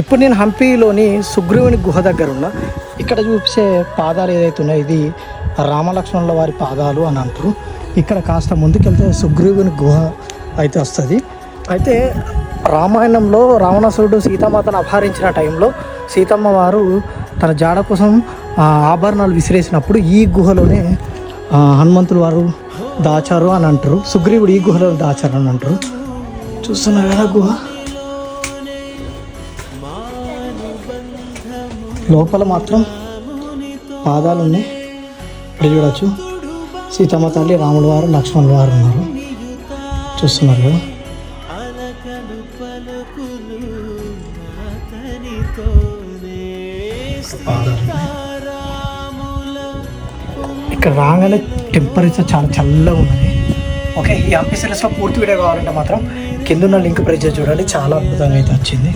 ఇప్పుడు నేను హంపీలోని సుగ్రీవుని గుహ దగ్గర ఉన్నా. ఇక్కడ చూసే పాదాలు ఏదైతే ఉన్నాయో ఇది రామలక్ష్మణుల వారి పాదాలు అని అంటారు. ఇక్కడ కాస్త ముందుకెళ్తే సుగ్రీవుని గుహ అయితే వస్తుంది. అయితే రామాయణంలో రావణాసురుడు సీతామాతను అపహరించిన టైంలో సీతమ్మ వారు తన జాడ కోసం ఆభరణాలు విసిరేసినప్పుడు ఈ గుహలోనే హనుమంతులు వారు దాచారు అని అంటారు. సుగ్రీవుడు ఈ గుహలో దాచారు అని అంటారు. చూస్తున్నారు కదా గుహ. లోపల మాత్రం పాదాలు ఉన్నాయి. ఇప్పుడు చూడవచ్చు సీతమ్మ తల్లి, రాముడు వారు, లక్ష్మణుల వారు ఉన్నారు. చూస్తున్నారు కదా. ఇక్కడ రాగానే టెంపరేచర్ చాలా చల్లగా ఉన్నది. ఓకే, ఈ హంపీ సిరీస్లో పూర్తి వీడియో కావాలంటే మాత్రం కింద ఉన్న లింక్ ప్రెస్ చేసి చూడండి. చాలా అద్భుతంగా అయితే వచ్చింది.